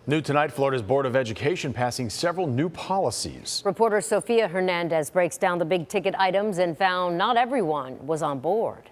New tonight, Florida's Board of Education passing several new policies. Reporter Sophia Hernandez breaks down the big ticket items and found not everyone was on board.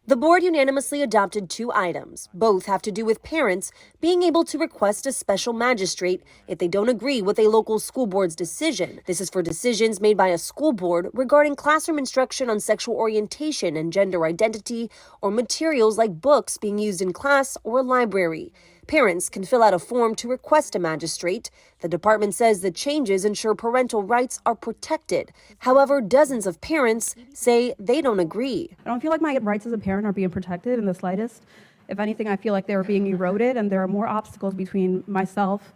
The board unanimously adopted 2 items. Both have to do with parents being able to request a special magistrate if they don't agree with a local school board's decision. This is for decisions made by a school board regarding classroom instruction on sexual orientation and gender identity, or materials like books being used in class or library. Parents can fill out a form to request a magistrate. The department says the changes ensure parental rights are protected. However, dozens of parents say they don't agree. I don't feel like my rights as a parent are being protected in the slightest. If anything, I feel like they're being eroded and there are more obstacles between myself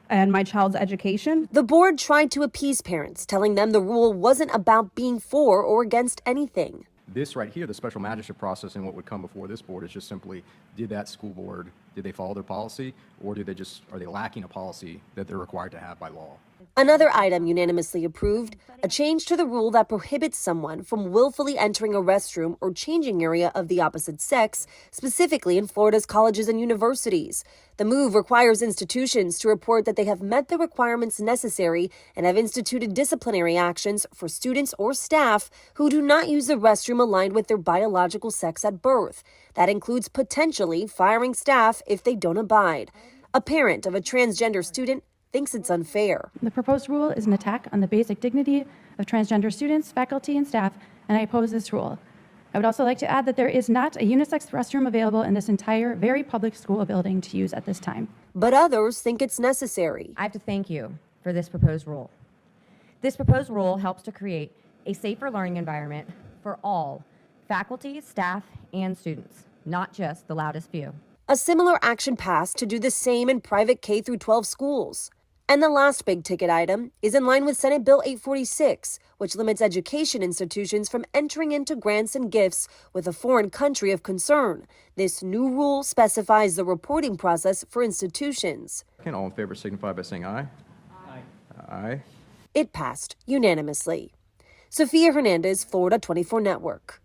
and my child's education. The board tried to appease parents, telling them the rule wasn't about being for or against anything. This right here, the special magistrate process and what would come before this board is just simply, did that school board, did they follow their policy, or are they lacking a policy that they're required to have by law? Another item unanimously approved, a change to the rule that prohibits someone from willfully entering a restroom or changing area of the opposite sex, specifically in Florida's colleges and universities. The move requires institutions to report that they have met the requirements necessary and have instituted disciplinary actions for students or staff who do not use the restroom aligned with their biological sex at birth. That includes potentially firing staff if they don't abide. A parent of a transgender student thinks it's unfair. The proposed rule is an attack on the basic dignity of transgender students, faculty, and staff, and I oppose this rule. I would also like to add that there is not a unisex restroom available in this entire very public school building to use at this time. But others think it's necessary. I have to thank you for this proposed rule. This proposed rule helps to create a safer learning environment for all faculty, staff, and students, not just the loudest few. A similar action passed to do the same in private K-12 schools. And the last big ticket item is in line with Senate Bill 846, which limits education institutions from entering into grants and gifts with a foreign country of concern. This new rule specifies the reporting process for institutions. Can all in favor signify by saying aye? Aye. Aye. It passed unanimously. Sophia Hernandez, Florida 24 Network.